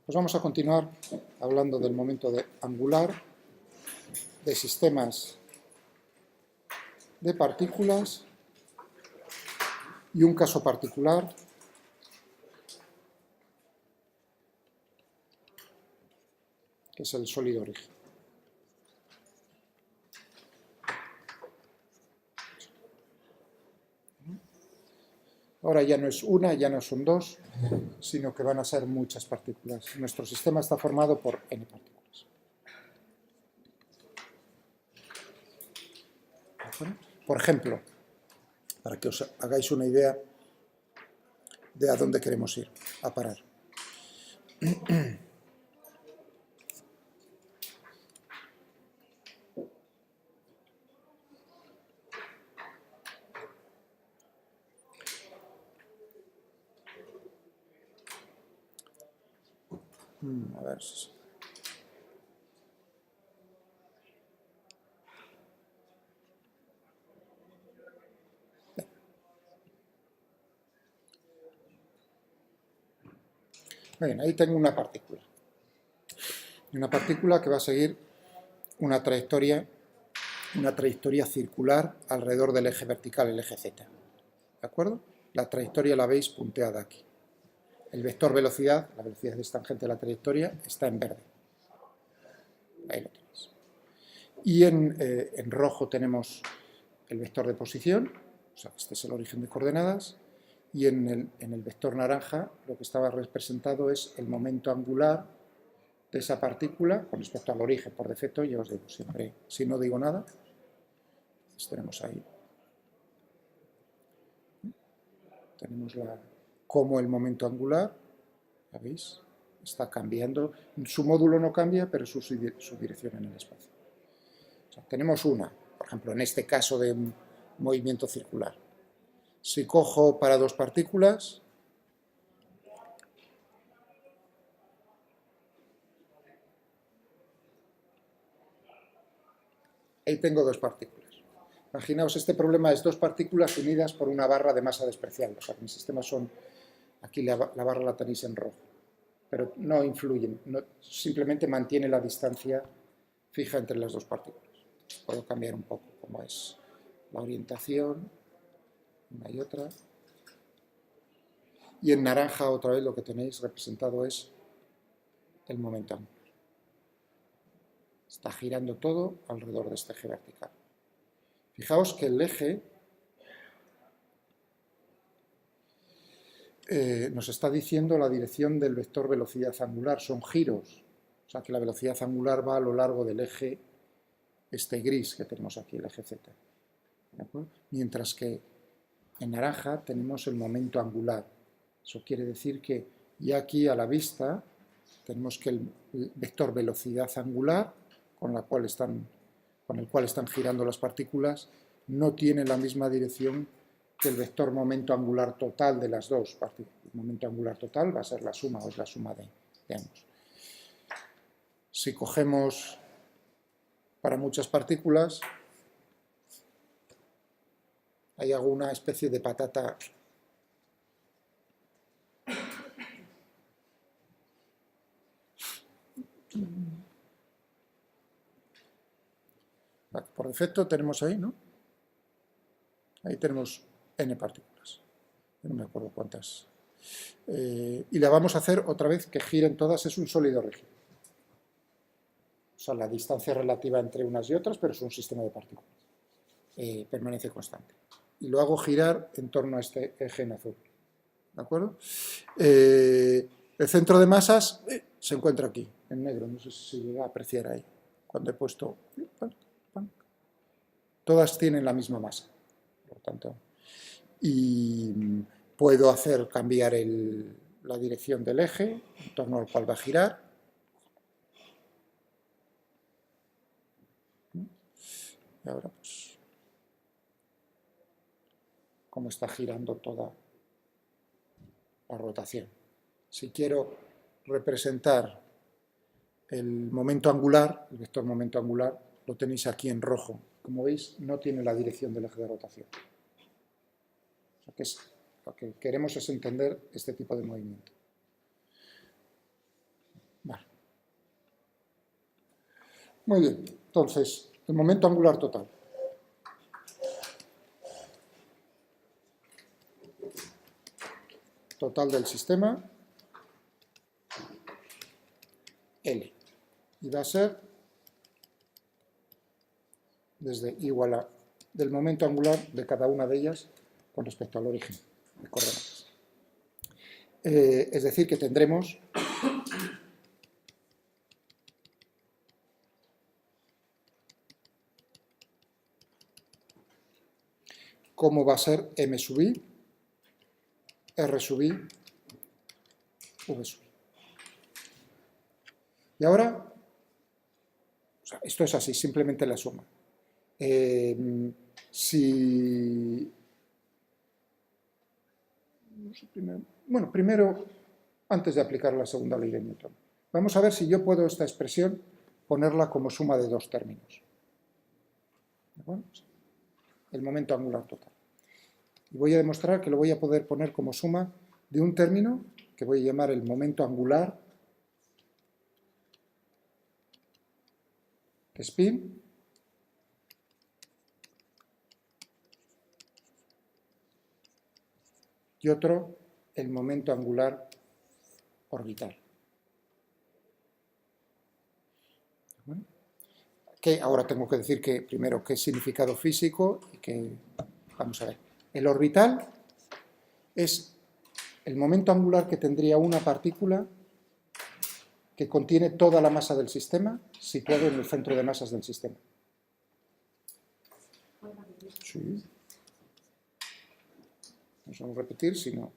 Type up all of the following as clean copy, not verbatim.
Pues vamos a continuar hablando del momento angular, de sistemas de partículas y un caso particular que es el sólido origen. Ahora ya no es una, ya no son dos, sino que van a ser muchas partículas. Nuestro sistema está formado por n partículas. Por ejemplo, para que os hagáis una idea de a dónde queremos ir a parar. A ver si... Bien, ahí tengo una partícula. Una partícula que va a seguir una trayectoria circular alrededor del eje vertical, el eje Z. ¿De acuerdo? La trayectoria la veis punteada aquí. El vector velocidad, la velocidad tangente de la trayectoria, está en verde. Ahí lo tenéis. Y en rojo tenemos el vector de posición, o sea, este es el origen de coordenadas, y en el vector naranja lo que estaba representado es el momento angular de esa partícula con respecto al origen. Por defecto, ya os digo, siempre, si no digo nada, pues tenemos ahí. Tenemos como el momento angular, ¿ya veis? Está cambiando. Su módulo no cambia, pero su dirección en el espacio. O sea, tenemos una, por ejemplo, en este caso de un movimiento circular. Si cojo para dos partículas, ahí tengo dos partículas. Imaginaos, este problema es dos partículas unidas por una barra de masa despreciable. O sea, mis sistemas son, aquí la barra la tenéis en rojo, pero no influyen, simplemente mantiene la distancia fija entre las dos partículas. Puedo cambiar un poco cómo es la orientación, una y otra. Y en naranja otra vez lo que tenéis representado es el momento angular. Está girando todo alrededor de este eje vertical. Fijaos que el eje nos está diciendo la dirección del vector velocidad angular, son giros. O sea que la velocidad angular va a lo largo del eje este gris que tenemos aquí, el eje Z. ¿De acuerdo? Mientras que en naranja tenemos el momento angular. Eso quiere decir que ya aquí a la vista tenemos que el vector velocidad angular con el cual están girando las partículas no tiene la misma dirección que el vector momento angular total de las dos partículas. El momento angular total va a ser la suma, o es la suma de ambos. Si cogemos para muchas partículas, ahí hago una especie de patata por defecto tenemos ahí, ¿no? Ahí tenemos n partículas. No me acuerdo cuántas. Y la vamos a hacer otra vez que giren todas, es un sólido rígido. O sea, la distancia relativa entre unas y otras, pero es un sistema de partículas. Permanece constante. Y lo hago girar en torno a este eje en azul. ¿De acuerdo? El centro de masas se encuentra aquí, en negro. No sé si se llega a apreciar ahí. Cuando he puesto... Todas tienen la misma masa. Por lo tanto, y puedo hacer cambiar la dirección del eje en torno al cual va a girar. Y ahora, pues, cómo está girando toda la rotación. Si quiero representar el momento angular, el vector momento angular, lo tenéis aquí en rojo. Como veis, no tiene la dirección del eje de rotación. O sea, lo que queremos es entender este tipo de movimiento. Muy bien, entonces, el momento angular total. Total del sistema, L. Y va a ser desde igual a del momento angular de cada una de ellas con respecto al origen de coordenadas. Es decir, que tendremos cómo va a ser m sub i, r sub i, v sub i. Y ahora, o sea, esto es así, simplemente la suma. Primero, antes de aplicar la segunda ley de Newton, vamos a ver si yo puedo esta expresión ponerla como suma de dos términos. ¿De acuerdo? El momento angular total. Y voy a demostrar que lo voy a poder poner como suma de un término que voy a llamar el momento angular spin y otro el momento angular orbital. ¿Bueno? Que ahora tengo que decir que primero qué significado físico y que vamos a ver. El orbital es el momento angular que tendría una partícula que contiene toda la masa del sistema situado en el centro de masas del sistema. Sí. No vamos a repetir, sino...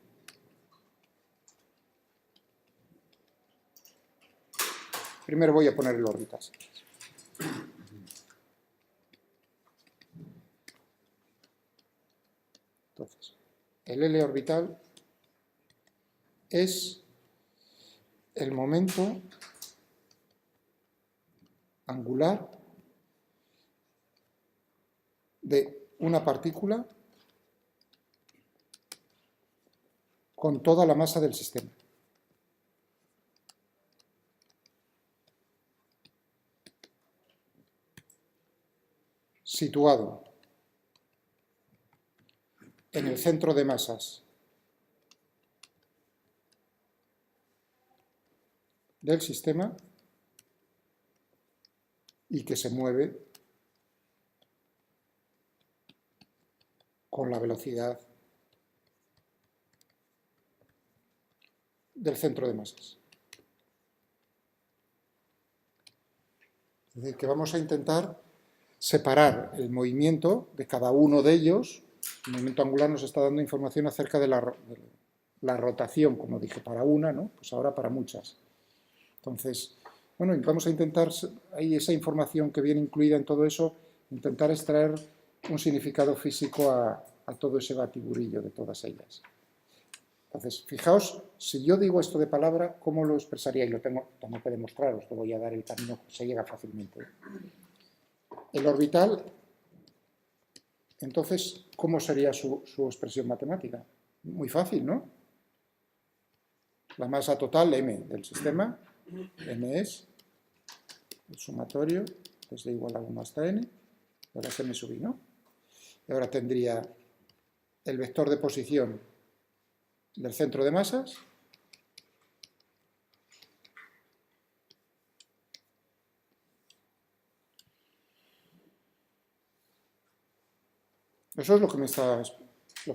Primero voy a poner el orbital. Entonces, el L orbital es el momento angular de una partícula con toda la masa del sistema. Situado en el centro de masas del sistema y que se mueve con la velocidad del centro de masas. Es decir, que vamos a intentar separar el movimiento de cada uno de ellos. El movimiento angular nos está dando información acerca de la rotación, como dije, para una, ¿no? Pues ahora para muchas. Entonces, bueno, vamos a intentar, ahí esa información que viene incluida en todo eso, intentar extraer un significado físico a todo ese batiburrillo de todas ellas. Entonces, fijaos, si yo digo esto de palabra, ¿cómo lo expresaría? Y lo tengo que demostrar, os lo voy a dar el camino que se llega fácilmente. El orbital, entonces, ¿cómo sería su expresión matemática? Muy fácil, ¿no? La masa total, m, del sistema, m es el sumatorio desde igual a 1 hasta n, y ahora es m sub i, ¿no? Y ahora tendría el vector de posición del centro de masas eso es lo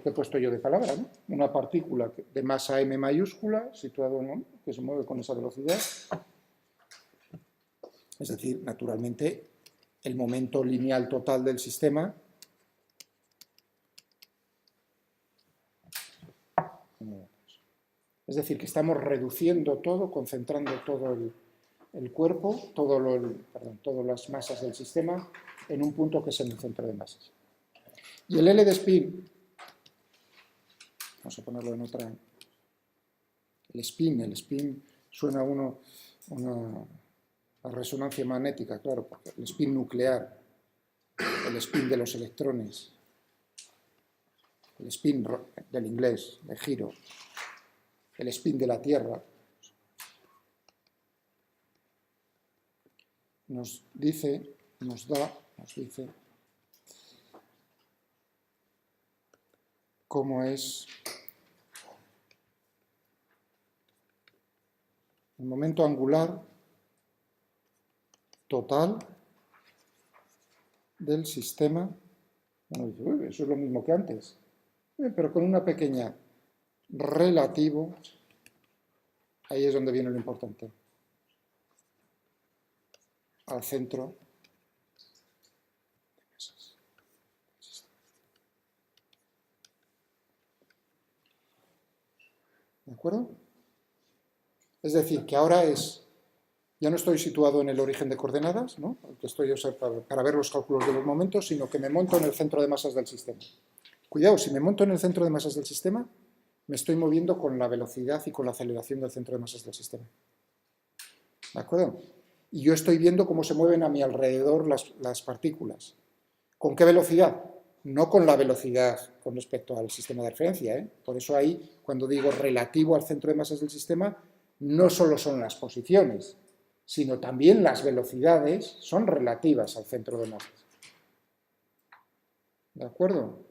que he puesto yo de palabra, ¿no? Una partícula de masa m mayúscula situado en que se mueve con esa velocidad, es decir, naturalmente el momento lineal total del sistema es decir, que estamos reduciendo todo, concentrando todo el cuerpo, todas las masas del sistema en un punto que es en el centro de masas. Y el L de spin, vamos a ponerlo en otra, el spin suena a una resonancia magnética, claro, porque el spin nuclear, el spin de los electrones, el spin del inglés, de giro, el spin de la Tierra, nos dice cómo es el momento angular total del sistema. Uno dice, uy, eso es lo mismo que antes, pero con una pequeña relativo, ahí es donde viene lo importante, al centro de masas. ¿De acuerdo? Es decir, que ahora ya no estoy situado en el origen de coordenadas, ¿no? Que estoy para ver los cálculos de los momentos, sino que me monto en el centro de masas del sistema. Cuidado, si me monto en el centro de masas del sistema, me estoy moviendo con la velocidad y con la aceleración del centro de masas del sistema. ¿De acuerdo? Y yo estoy viendo cómo se mueven a mi alrededor las partículas. ¿Con qué velocidad? No con la velocidad con respecto al sistema de referencia, ¿eh? Por eso ahí, cuando digo relativo al centro de masas del sistema, no solo son las posiciones, sino también las velocidades son relativas al centro de masas. ¿De acuerdo?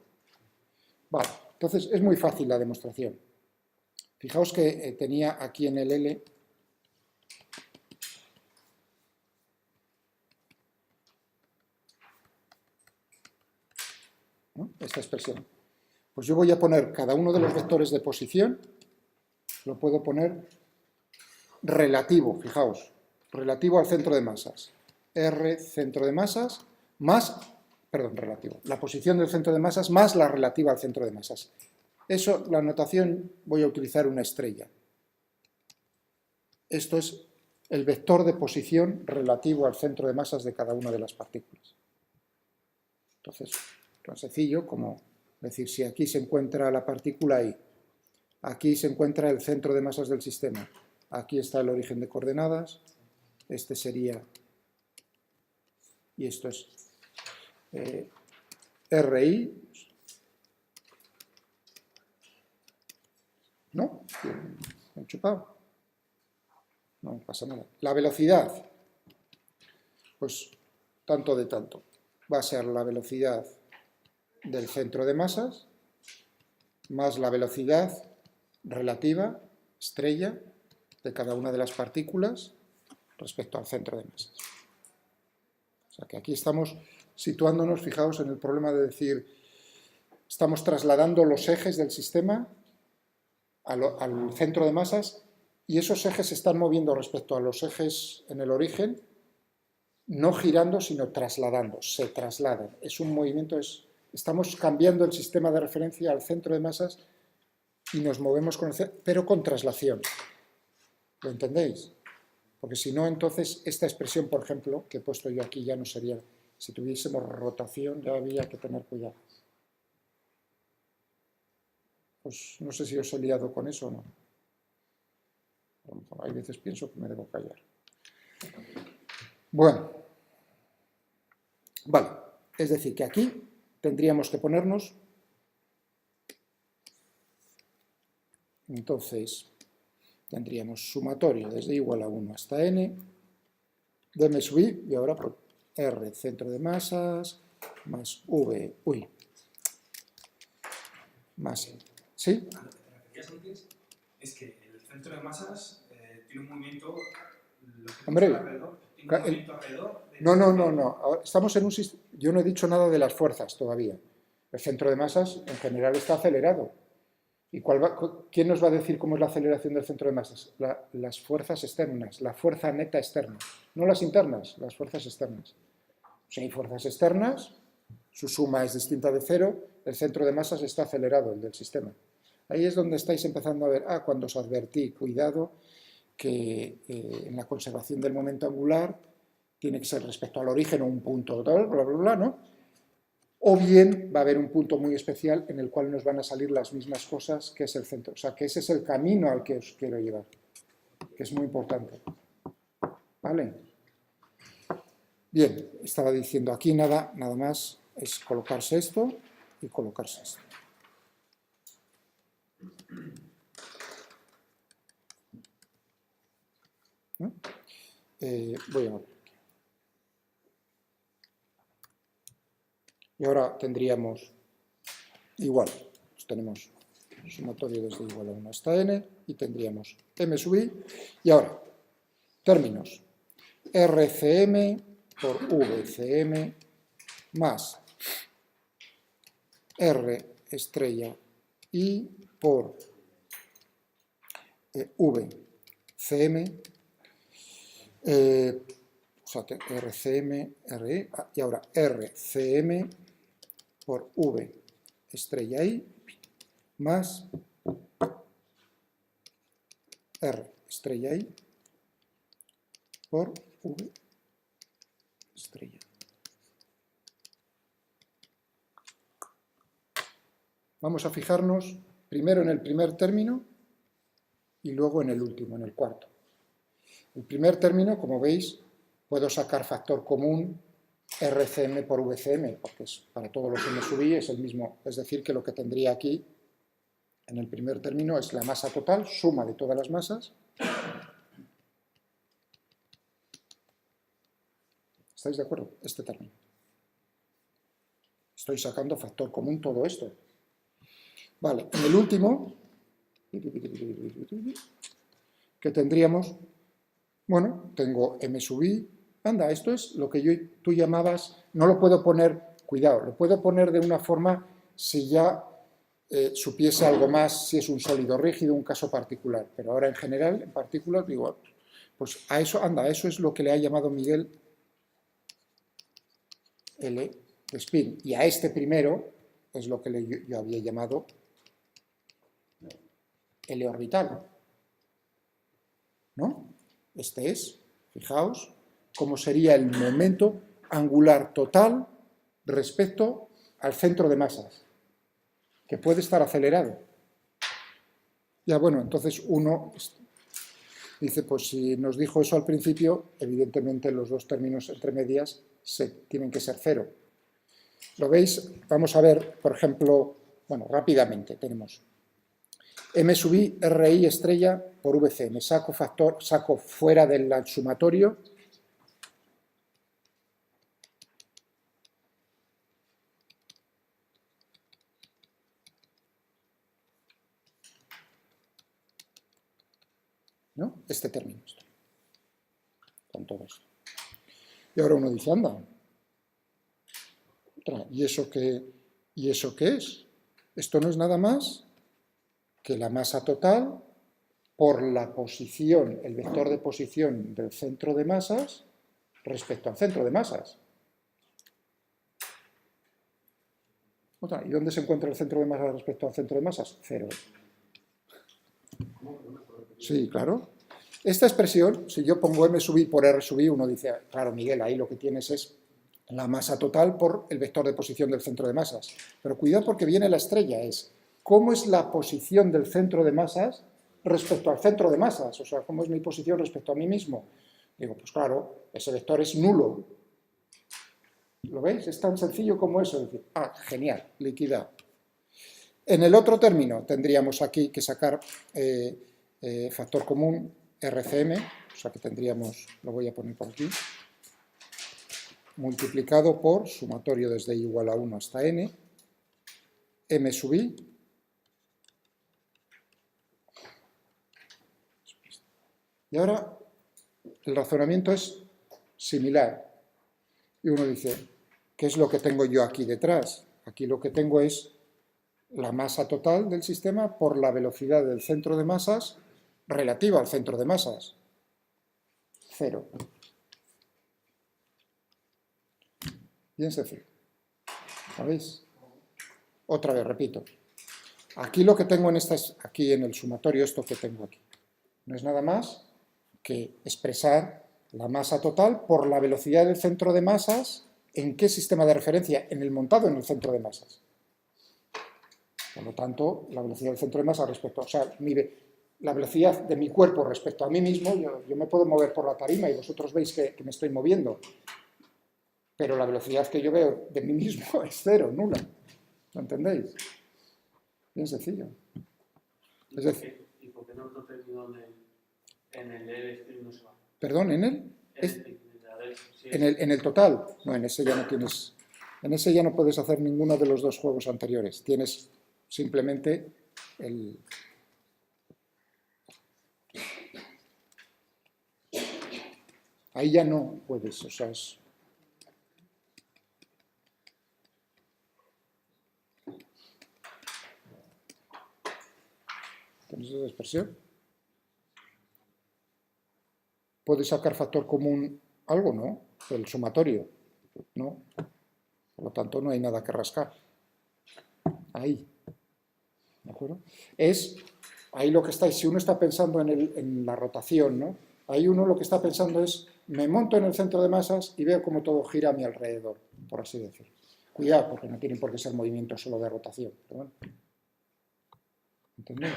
Vale, entonces es muy fácil la demostración. Fijaos que tenía aquí en el L ¿no? Esta expresión. Pues yo voy a poner cada uno de los vectores de posición, lo puedo poner relativo, fijaos, relativo al centro de masas. R centro de masas más, perdón, relativo, la posición del centro de masas más la relativa al centro de masas. Eso, la notación, voy a utilizar una estrella. Esto es el vector de posición relativo al centro de masas de cada una de las partículas. Entonces, tan sencillo como decir, si aquí se encuentra la partícula I, aquí se encuentra el centro de masas del sistema, aquí está el origen de coordenadas, este sería, y esto es RI, ¿no? ¿Me he chupado? No pasa nada. La velocidad, pues tanto de tanto, va a ser la velocidad del centro de masas más la velocidad relativa, estrella, de cada una de las partículas respecto al centro de masas. O sea que aquí estamos situándonos, fijaos, en el problema de decir, estamos trasladando los ejes del sistema al centro de masas y esos ejes se están moviendo respecto a los ejes en el origen, no girando, sino trasladando, se trasladan. Es un movimiento, estamos cambiando el sistema de referencia al centro de masas y nos movemos pero con traslación. ¿Lo entendéis? Porque si no, entonces esta expresión, por ejemplo, que he puesto yo aquí ya no sería, si tuviésemos rotación ya había que tener cuidado. Pues no sé si os he liado con eso o no. Hay veces pienso que me debo callar. Bueno, vale, es decir, que aquí tendríamos que ponernos, entonces, tendríamos sumatorio desde igual a 1 hasta n, de m sub i, y ahora por R, centro de masas, más V, más, ¿sí? A lo que te referías antes es que el centro de masas tiene un movimiento, Hombre, alrededor no. Ahora estamos en un sistema. Yo no he dicho nada de las fuerzas todavía. El centro de masas en general está acelerado. ¿Y quién nos va a decir cómo es la aceleración del centro de masas? Las fuerzas externas, la fuerza neta externa. No las internas, las fuerzas externas. Si hay fuerzas externas, su suma es distinta de cero, el centro de masas está acelerado, el del sistema. Ahí es donde estáis empezando a ver, cuando os advertí, cuidado, que en la conservación del momento angular tiene que ser respecto al origen o un punto, tal, bla, bla, bla, ¿no? O bien va a haber un punto muy especial en el cual nos van a salir las mismas cosas que es el centro. O sea, que ese es el camino al que os quiero llevar, que es muy importante. ¿Vale? Bien, estaba diciendo aquí nada más es colocarse esto y colocarse esto. ¿No? Voy a ver. Y ahora tendríamos igual, pues tenemos sumatorio desde igual a 1 hasta n, y tendríamos m sub i, y ahora, términos, RCM por VCM más R estrella I por VCM, o sea, RCM, RI, y ahora RCM por V estrella I más R estrella I por V estrella. Vamos a fijarnos primero en el primer término y luego en el último, en el cuarto. El primer término, como veis, puedo sacar factor común RCM por VCM, porque para todos los m sub i es el mismo, es decir, que lo que tendría aquí en el primer término es la masa total, suma de todas las masas. ¿Estáis de acuerdo? Este término. Estoy sacando factor común todo esto. Vale, en el último, que tendríamos, bueno, tengo m sub i, anda, esto es lo que tú llamabas, no lo puedo poner, cuidado, lo puedo poner de una forma si ya supiese algo más, si es un sólido rígido, un caso particular, pero ahora en general, en particular, digo, pues a eso, anda, eso es lo que le ha llamado Miguel L de spin, y a este primero es lo que yo había llamado L orbital, ¿no? Este es, fijaos, cómo sería el momento angular total respecto al centro de masas, que puede estar acelerado. Ya bueno, entonces uno dice, pues si nos dijo eso al principio, evidentemente los dos términos entre medias tienen que ser cero. ¿Lo veis? Vamos a ver, por ejemplo, bueno, rápidamente tenemos m sub i RI estrella por VCM. Saco fuera del sumatorio. ¿No? Este término. Con todo esto. Y ahora uno dice, anda, ¿y eso qué es? Esto no es nada más que la masa total por la posición, el vector de posición del centro de masas respecto al centro de masas. ¿Y dónde se encuentra el centro de masas respecto al centro de masas? Cero. Sí, claro. Esta expresión, si yo pongo m sub i por r sub i, uno dice, claro, Miguel, ahí lo que tienes es la masa total por el vector de posición del centro de masas. Pero cuidado porque viene la estrella, es cómo es la posición del centro de masas respecto al centro de masas, o sea, cómo es mi posición respecto a mí mismo. Digo, pues claro, ese vector es nulo. ¿Lo veis? Es tan sencillo como eso. Es decir, genial, liquidado. En el otro término tendríamos aquí que sacar factor común RCM, o sea que tendríamos, lo voy a poner por aquí, multiplicado por sumatorio desde i igual a 1 hasta n, m sub i, y ahora el razonamiento es similar. Y uno dice, ¿qué es lo que tengo yo aquí detrás? Aquí lo que tengo es la masa total del sistema por la velocidad del centro de masas relativa al centro de masas. Cero. Bien sencillo. ¿Sabéis? Otra vez, repito. Aquí lo que tengo aquí en el sumatorio, esto que tengo aquí, no es nada más que expresar la masa total por la velocidad del centro de masas. ¿En qué sistema de referencia? En el montado en el centro de masas. Por lo tanto, la velocidad del centro de masa respecto, o sea, la velocidad de mi cuerpo respecto a mí mismo, yo me puedo mover por la tarima y vosotros veis que me estoy moviendo, pero la velocidad que yo veo de mí mismo es cero, nula. ¿Lo entendéis? Bien sencillo. Es decir, ¿Y por qué no otro término en el L no se va? ¿Perdón? ¿En el? En el total. No, en ese ya no tienes... En ese ya no puedes hacer ninguno de los dos juegos anteriores. Tienes simplemente el... Ahí ya no puedes, o sea, es... ¿Tienes esa expresión? ¿Puedes sacar factor común algo? No. El sumatorio. No. Por lo tanto, no hay nada que rascar. Ahí. ¿De acuerdo? Es ahí lo que estáis. Si uno está pensando en la rotación, ¿no? Ahí uno lo que está pensando es, me monto en el centro de masas y veo cómo todo gira a mi alrededor, por así decirlo. Cuidado, porque no tienen por qué ser movimientos solo de rotación. Pero bueno. ¿Entendéis?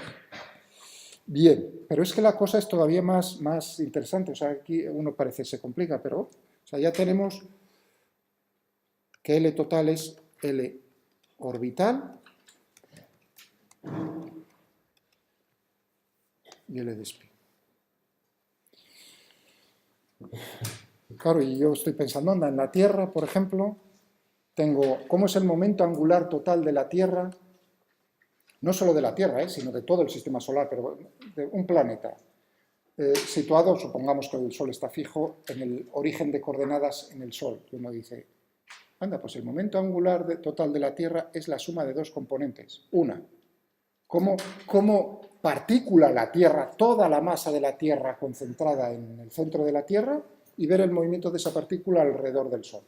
Bien, pero es que la cosa es todavía más interesante. O sea, aquí uno parece se complica, pero o sea, ya tenemos que L total es L orbital y L de spin. Claro, y yo estoy pensando, anda, en la Tierra, por ejemplo, tengo, ¿cómo es el momento angular total de la Tierra? No solo de la Tierra, sino de todo el sistema solar, pero de un planeta situado, supongamos que el Sol está fijo, en el origen de coordenadas en el Sol. Y uno dice, anda, pues el momento angular total de la Tierra es la suma de dos componentes. Una, cómo partícula la Tierra, toda la masa de la Tierra concentrada en el centro de la Tierra, y ver el movimiento de esa partícula alrededor del Sol.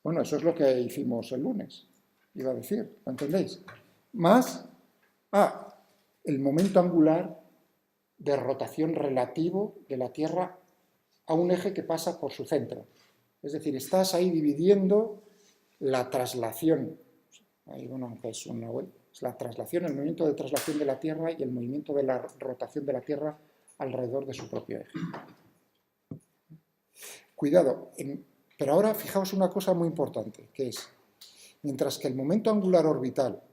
Bueno, eso es lo que hicimos el lunes, iba a decir, ¿lo entendéis? Más, el momento angular de rotación relativo de la Tierra a un eje que pasa por su centro. Es decir, estás ahí dividiendo la traslación, ahí, bueno, aunque es una web, es la traslación, el movimiento de traslación de la Tierra y el movimiento de la rotación de la Tierra alrededor de su propio eje. Cuidado, pero ahora fijaos una cosa muy importante, que es, mientras que el momento angular orbital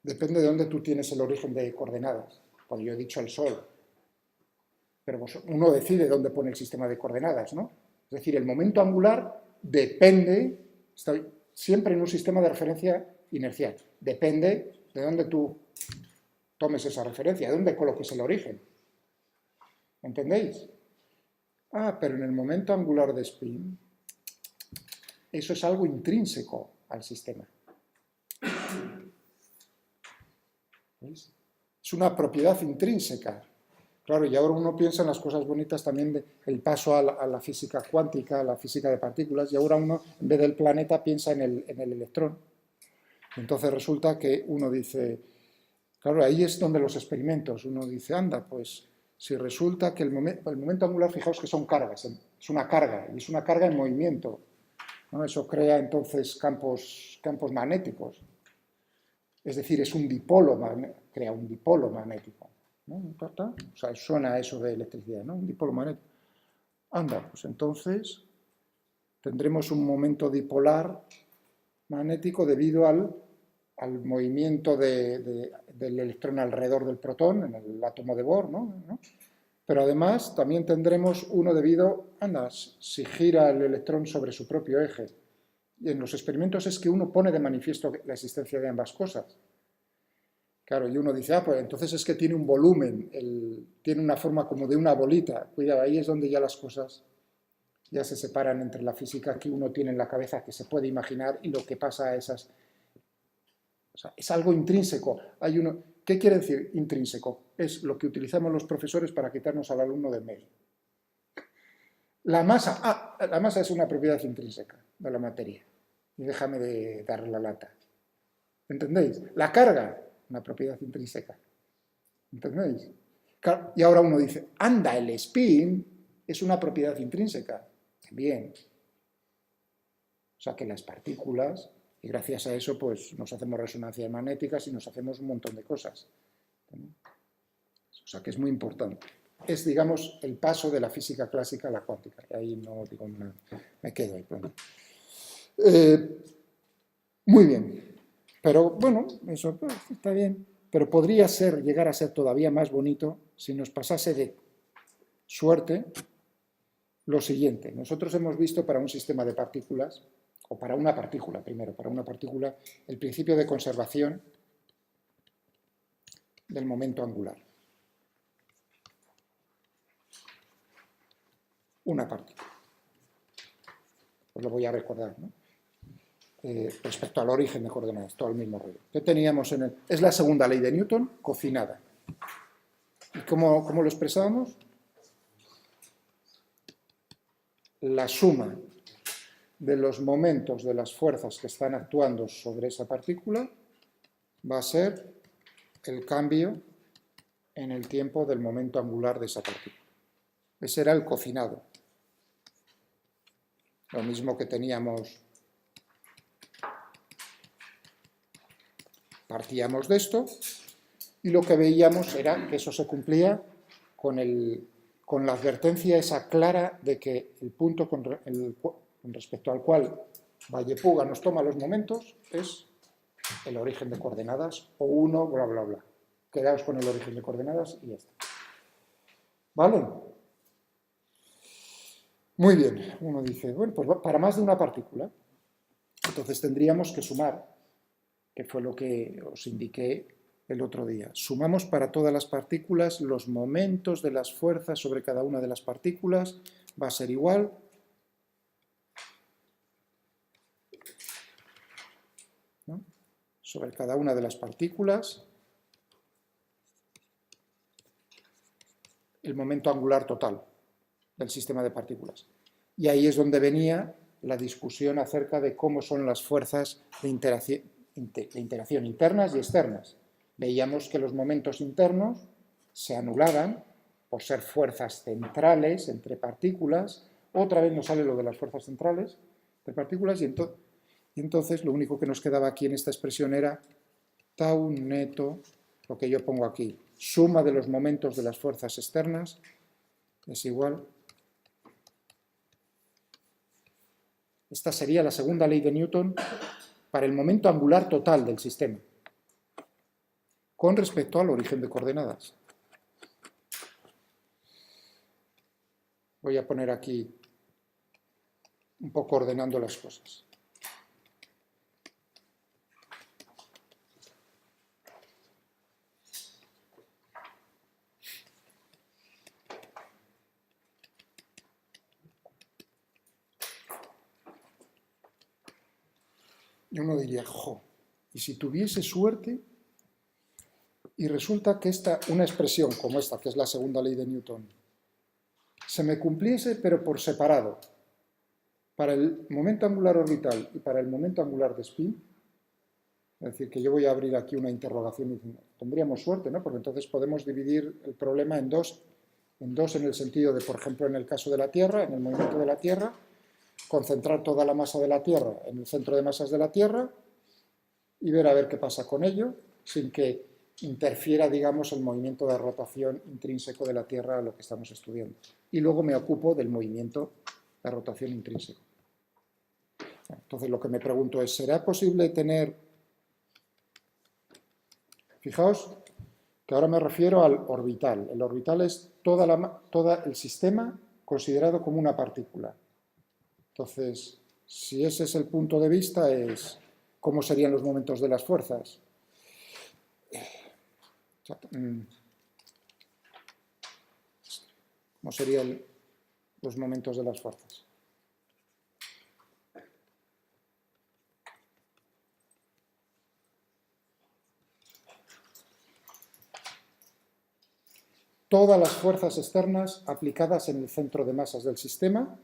depende de dónde tú tienes el origen de coordenadas, cuando yo he dicho el Sol, pero uno decide dónde pone el sistema de coordenadas, ¿no? Es decir, el momento angular depende, está siempre en un sistema de referencia inercial, depende de dónde tú tomes esa referencia, de dónde coloques el origen. ¿Entendéis? Pero en el momento angular de spin, eso es algo intrínseco al sistema. ¿Veis? Es una propiedad intrínseca. Claro, y ahora uno piensa en las cosas bonitas también del paso a la física cuántica, a la física de partículas, y ahora uno, en vez del planeta, piensa en el electrón. Entonces resulta que uno dice, claro, ahí es donde los experimentos, uno dice, anda, pues si resulta que el momento angular, fijaos que son cargas, es una carga, y es una carga en movimiento, ¿no? Eso crea entonces campos magnéticos. Es decir, es un dipolo, crea un dipolo magnético, ¿no? O sea, suena eso de electricidad, ¿no? Un dipolo magnético. Anda, pues entonces tendremos un momento dipolar magnético debido al movimiento del electrón alrededor del protón, en el átomo de Bohr, ¿no? Pero además también tendremos uno debido, si gira el electrón sobre su propio eje. Y en los experimentos es que uno pone de manifiesto la existencia de ambas cosas. Claro, y uno dice, pues entonces es que tiene un volumen, tiene una forma como de una bolita. Cuidado, ahí es donde ya las cosas ya se separan entre la física que uno tiene en la cabeza, que se puede imaginar, y lo que pasa a esas... O sea, es algo intrínseco. ¿Qué quiere decir intrínseco? Es lo que utilizamos los profesores para quitarnos al alumno del medio. La masa es una propiedad intrínseca de la materia. Y déjame de darle la lata. ¿Entendéis? La carga, una propiedad intrínseca. ¿Entendéis? Y ahora uno dice, anda, el spin es una propiedad intrínseca. Bien. O sea que las partículas, y gracias a eso pues nos hacemos resonancias magnéticas y nos hacemos un montón de cosas. O sea que es muy importante. Es, digamos, el paso de la física clásica a la cuántica. Y ahí no digo nada, me quedo ahí. Muy bien. Pero bueno, eso está bien. Pero podría llegar a ser todavía más bonito si nos pasase de suerte lo siguiente. Nosotros hemos visto para un sistema de partículas o para una partícula, primero, para una partícula, el principio de conservación del momento angular. Una partícula. Os lo voy a recordar, ¿no? Respecto al origen de coordenadas, todo el mismo rollo. ¿Qué teníamos en el...? Es la segunda ley de Newton, cocinada. ¿Y cómo lo expresábamos? La suma de los momentos de las fuerzas que están actuando sobre esa partícula va a ser el cambio en el tiempo del momento angular de esa partícula. Ese era el cocinado. Lo mismo que teníamos, partíamos de esto y lo que veíamos era que eso se cumplía con la advertencia esa clara de que el punto con respecto al cual Valle-Puga nos toma los momentos es el origen de coordenadas o 1, bla, bla, bla. Quedaos con el origen de coordenadas y ya está. ¿Vale? Muy bien. Uno dice, bueno, pues para más de una partícula. Entonces tendríamos que sumar, que fue lo que os indiqué el otro día. Sumamos para todas las partículas los momentos de las fuerzas sobre cada una de las partículas. Va a ser igual sobre cada una de las partículas el momento angular total del sistema de partículas. Y ahí es donde venía la discusión acerca de cómo son las fuerzas de interacción internas y externas. Veíamos que los momentos internos se anulaban por ser fuerzas centrales entre partículas. Otra vez nos sale lo de las fuerzas centrales entre partículas y entonces lo único que nos quedaba aquí en esta expresión era tau neto, lo que yo pongo aquí, suma de los momentos de las fuerzas externas es igual. Esta sería la segunda ley de Newton para el momento angular total del sistema, con respecto al origen de coordenadas. Voy a poner aquí un poco ordenando las cosas. Y uno diría, jo, y si tuviese suerte y resulta que una expresión como esta, que es la segunda ley de Newton, se me cumpliese pero por separado, para el momento angular orbital y para el momento angular de spin, es decir, que yo voy a abrir aquí una interrogación y tendríamos suerte, ¿no? Porque entonces podemos dividir el problema en dos en el sentido de, por ejemplo, en el caso de la Tierra, en el movimiento de la Tierra, concentrar toda la masa de la Tierra en el centro de masas de la Tierra y ver a ver qué pasa con ello, sin que interfiera, digamos, el movimiento de rotación intrínseco de la Tierra a lo que estamos estudiando. Y luego me ocupo del movimiento de rotación intrínseco. Entonces lo que me pregunto es, ¿será posible tener... Fijaos que ahora me refiero al orbital. El orbital es todo el sistema considerado como una partícula. Entonces, si ese es el punto de vista, es cómo serían los momentos de las fuerzas. ¿Cómo serían los momentos de las fuerzas? Todas las fuerzas externas aplicadas en el centro de masas del sistema,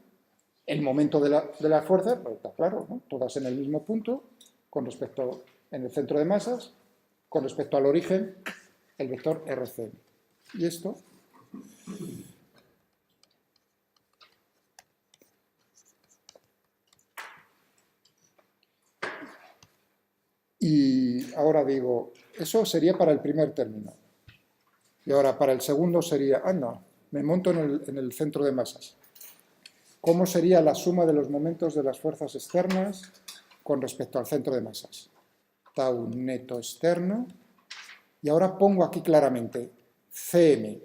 el momento de la fuerza, pues está claro, ¿no? Todas en el mismo punto, con respecto en el centro de masas, con respecto al origen, el vector RC. Y esto y ahora digo, eso sería para el primer término. Y ahora para el segundo sería, no, me monto en el centro de masas. ¿Cómo sería la suma de los momentos de las fuerzas externas con respecto al centro de masas? Tau neto externo. Y ahora pongo aquí claramente, Cm,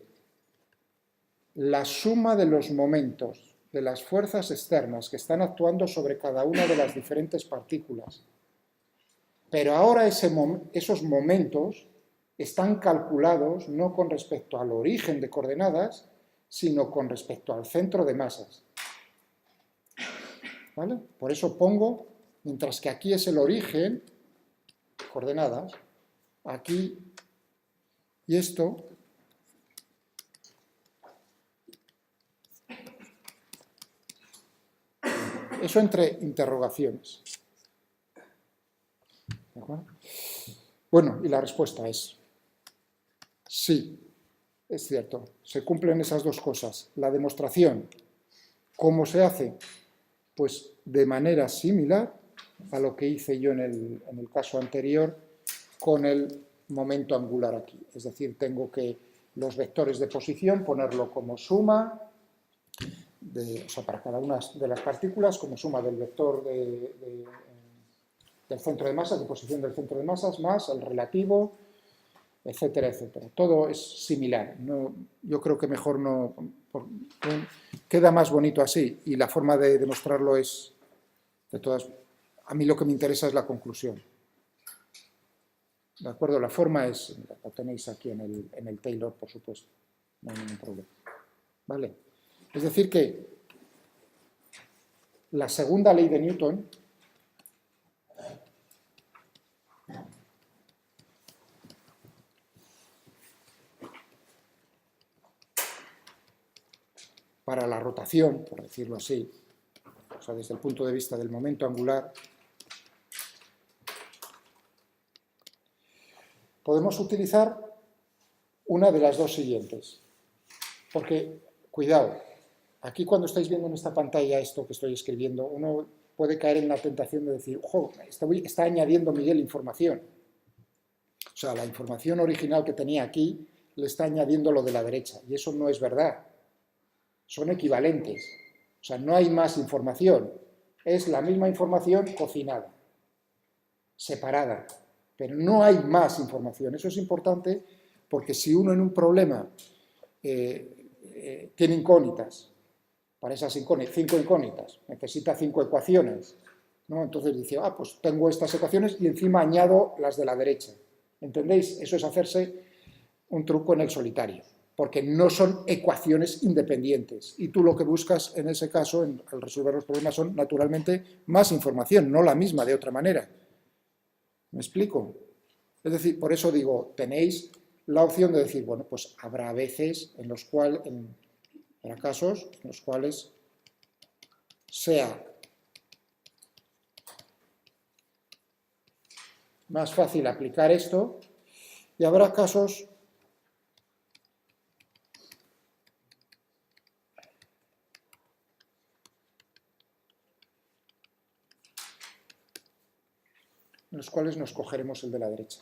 la suma de los momentos de las fuerzas externas que están actuando sobre cada una de las diferentes partículas. Pero ahora esos momentos están calculados no con respecto al origen de coordenadas, sino con respecto al centro de masas. ¿Vale? Por eso pongo, mientras que aquí es el origen, coordenadas, aquí, y esto, eso entre interrogaciones. ¿De acuerdo? Bueno, y la respuesta es sí, es cierto, se cumplen esas dos cosas. La demostración, ¿cómo se hace? Pues de manera similar a lo que hice yo en el caso anterior con el momento angular aquí. Es decir, tengo que los vectores de posición ponerlo como suma, o sea, para cada una de las partículas, como suma del vector del centro de masas, de posición del centro de masas, más el relativo, etcétera, etcétera. Todo es similar. No, yo creo que mejor no... queda más bonito así, y la forma de demostrarlo es... De todas, a mí lo que me interesa es la conclusión. ¿De acuerdo? La forma es... Lo tenéis aquí en el Taylor, por supuesto. No hay ningún problema. ¿Vale? Es decir que la segunda ley de Newton para la rotación, por decirlo así, o sea, desde el punto de vista del momento angular, podemos utilizar una de las dos siguientes. Porque, cuidado, aquí cuando estáis viendo en esta pantalla esto que estoy escribiendo, uno puede caer en la tentación de decir, ojo, está añadiendo Miguel información. O sea, la información original que tenía aquí le está añadiendo lo de la derecha, y eso no es verdad. Son equivalentes. O sea, no hay más información. Es la misma información cocinada, separada, pero no hay más información. Eso es importante porque si uno en un problema tiene incógnitas, para esas 5 incógnitas, necesita 5 ecuaciones, ¿no? Entonces dice, pues tengo estas ecuaciones y encima añado las de la derecha. ¿Entendéis? Eso es hacerse un truco en el solitario, porque no son ecuaciones independientes. Y tú lo que buscas en ese caso, al resolver los problemas, son naturalmente más información, no la misma de otra manera. ¿Me explico? Es decir, por eso digo, tenéis la opción de decir, bueno, pues habrá veces en los cuales, habrá casos en los cuales sea más fácil aplicar esto y habrá casos en los cuales nos cogeremos el de la derecha.